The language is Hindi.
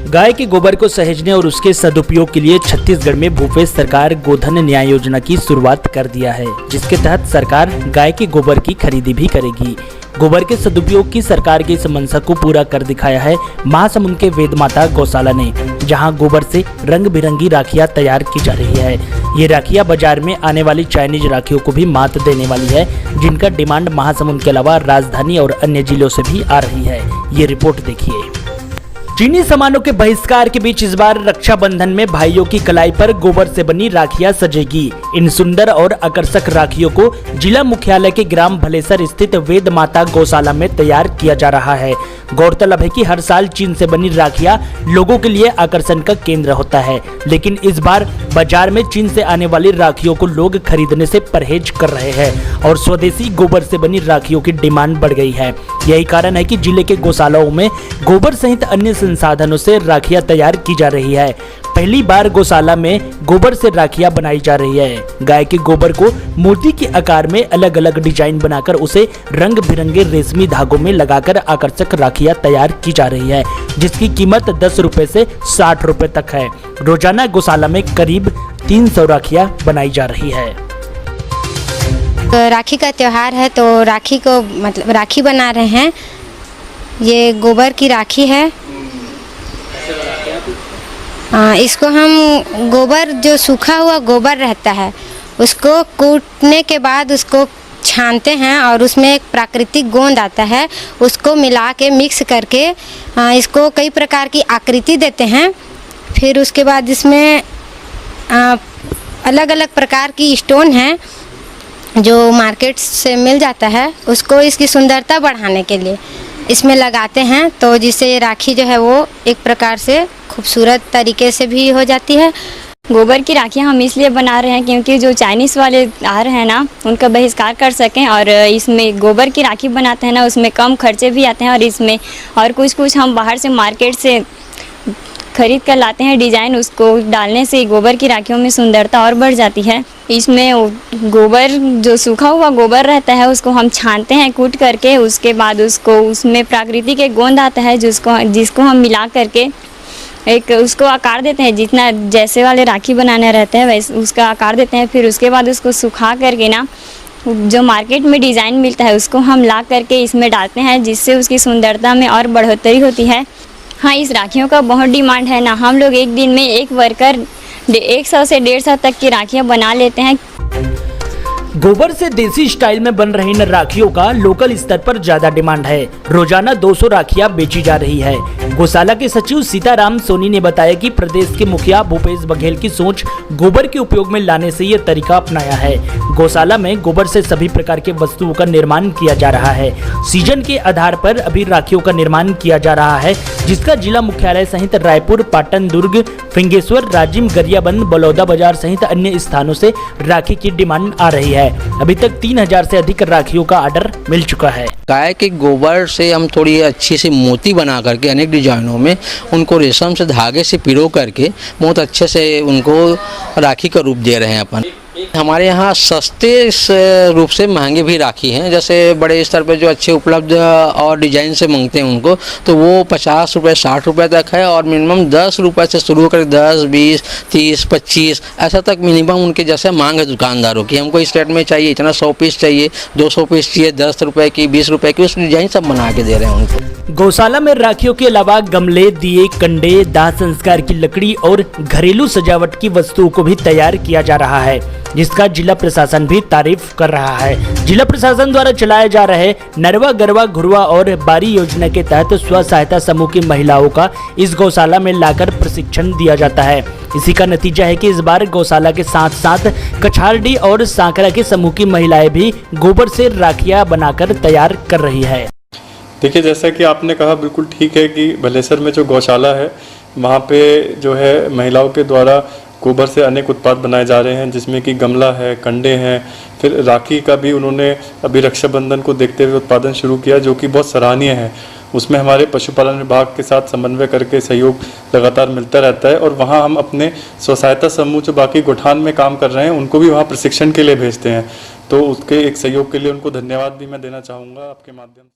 गाय के गोबर को सहेजने और उसके सदुपयोग के लिए छत्तीसगढ़ में भूपेश सरकार गोधन न्याय योजना की शुरुआत कर दिया है, जिसके तहत सरकार गाय के गोबर की खरीदी भी करेगी। गोबर के सदुपयोग की सरकार की इस मंशा को पूरा कर दिखाया है महासमुंद के वेद माता गौशाला ने, जहां गोबर से रंग बिरंगी राखियां तैयार की जा रही है। ये राखियां बाजार में आने वाली चाइनीज राखियों को भी मात देने वाली है, जिनका डिमांड महासमुंद के अलावा राजधानी और अन्य जिलों से भी आ रही है। ये रिपोर्ट देखिए। चीनी सामानों के बहिष्कार के बीच इस बार रक्षाबंधन में भाइयों की कलाई पर गोबर से बनी राखियां सजेगी। इन सुंदर और आकर्षक राखियों को जिला मुख्यालय के ग्राम भलेसर स्थित वेद माता गौशाला में तैयार किया जा रहा है। गौरतलब है कि हर साल चीन से बनी राखियां लोगों के लिए आकर्षण का केंद्र होता है, लेकिन इस बार बाजार में चीन से आने वाली राखियों को लोग खरीदने से परहेज कर रहे हैं और स्वदेशी गोबर से बनी राखियों की डिमांड बढ़ गई है। यही कारण है कि जिले के गौशालाओं में गोबर सहित अन्य संसाधनों से राखियां तैयार की जा रही है। पहली बार गौशाला में गोबर से राखियां बनाई जा रही है। गाय के गोबर को मूर्ति के आकार में अलग अलग डिजाइन बनाकर उसे रंग बिरंगे रेशमी धागों में लगाकर आकर्षक राखियां तैयार की जा रही है, जिसकी कीमत 10 रुपए से 60 रुपए तक है। रोजाना गौशाला में करीब 300 राखियां बनाई जा रही है। राखी का त्योहार है तो राखी को मतलब राखी बना रहे हैं। ये गोबर की राखी है। इसको हम गोबर जो सूखा हुआ गोबर रहता है उसको कूटने के बाद उसको छानते हैं और उसमें एक प्राकृतिक गोंद आता है, उसको मिला के मिक्स करके इसको कई प्रकार की आकृति देते हैं। फिर उसके बाद इसमें अलग अलग प्रकार की स्टोन है जो मार्केट से मिल जाता है, उसको इसकी सुंदरता बढ़ाने के लिए इसमें लगाते हैं, तो जिससे ये राखी जो है वो एक प्रकार से खूबसूरत तरीके से भी हो जाती है। गोबर की राखियाँ हम इसलिए बना रहे हैं क्योंकि जो चाइनीज़ वाले आ रहे हैं ना उनका बहिष्कार कर सकें, और इसमें गोबर की राखी बनाते हैं ना उसमें कम खर्चे भी आते हैं, और इसमें और कुछ हम बाहर से मार्केट से खरीद कर लाते हैं डिज़ाइन, उसको डालने से गोबर की राखियों में सुंदरता और बढ़ जाती है। इसमें गोबर जो सूखा हुआ गोबर रहता है उसको हम छानते हैं कूट करके, उसके बाद उसको उसमें प्राकृतिक एक गोंद आता है जिसको हम मिला करके एक उसको आकार देते हैं, जितना जैसे वाले राखी बनाने रहते हैं वैसे उसका आकार देते हैं। फिर उसके बाद उसको सुखा करके ना जो मार्केट में डिज़ाइन मिलता है उसको हम ला करके इसमें डालते हैं, जिससे उसकी सुंदरता में और बढ़ोतरी होती है। हाँ, इस राखियों का बहुत डिमांड है ना। हम लोग एक दिन में एक वर्कर 100 से 150 तक की राखियाँ बना लेते हैं। गोबर से देसी स्टाइल में बन रही इन राखियों का लोकल स्तर पर ज्यादा डिमांड है। रोजाना 200 राखियां बेची जा रही है। गौशाला के सचिव सीताराम सोनी ने बताया कि प्रदेश के मुखिया भूपेश बघेल की सोच गोबर के उपयोग में लाने से ये तरीका अपनाया है। गौशाला में गोबर से सभी प्रकार के वस्तुओं का निर्माण किया जा रहा है। सीजन के आधार पर अभी राखियों का निर्माण किया जा रहा है, जिसका जिला मुख्यालय सहित रायपुर, पाटन, दुर्ग, फिंगेश्वर, राजिम, गरियाबंद, बलौदा बाजार सहित अन्य स्थानों से राखी की डिमांड आ रही है। अभी तक 3000 से अधिक राखियों का ऑर्डर मिल चुका है। गाय के गोबर से हम थोड़ी अच्छी सी मोती बना करके अनेक डिजाइनों में उनको रेशम से धागे से पिरो करके बहुत अच्छे से उनको राखी का रूप दे रहे हैं अपन। हमारे यहाँ सस्ते रूप से महंगे भी राखी हैं, जैसे बड़े स्तर पे जो अच्छे उपलब्ध और डिजाइन से मांगते हैं उनको तो वो 50 रुपये 60 रुपये तक है, और मिनिमम 10 रुपये से शुरू होकर 10, 20, 30, 25 ऐसा तक मिनिमम उनके जैसे मांग है दुकानदारों की। हमको इस रेट में चाहिए, इतना 100 पीस चाहिए, 200 पीस चाहिए, 10 रुपये की, 20 रुपये की, उस डिजाइन सब बना के दे रहे हैं उनको। गौशाला में राखियों के अलावा गमले, दिए, कंडे, दाह संस्कार की लकड़ी और घरेलू सजावट की वस्तुओं को भी तैयार किया जा रहा है, जिसका जिला प्रशासन भी तारीफ कर रहा है। जिला प्रशासन द्वारा चलाए जा रहे नरवा, गरवा, घुरवा और बारी योजना के तहत स्व सहायता समूह की महिलाओं का इस गौशाला में लाकर प्रशिक्षण दिया जाता है। इसी का नतीजा है कि इस बार गौशाला के साथ साथ कछारडी और सांकरा के समूह की महिलाएं भी गोबर से राखियां बनाकर तैयार कर रही है। देखिए, जैसा कि आपने कहा बिल्कुल ठीक है कि भलेसर में जो गौशाला है वहाँ पे जो है महिलाओं के द्वारा गोबर से अनेक उत्पाद बनाए जा रहे हैं, जिसमें कि गमला है, कंडे हैं, फिर राखी का भी उन्होंने अभी रक्षाबंधन को देखते हुए उत्पादन शुरू किया, जो कि बहुत सराहनीय है। उसमें हमारे पशुपालन विभाग के साथ समन्वय करके सहयोग लगातार मिलता रहता है, और वहाँ हम अपने स्व सहायता समूह जो बाकी गोठान में काम कर रहे हैं उनको भी वहाँ प्रशिक्षण के लिए भेजते हैं। तो उसके एक सहयोग के लिए उनको धन्यवाद भी मैं देना चाहूँगा आपके माध्यम से।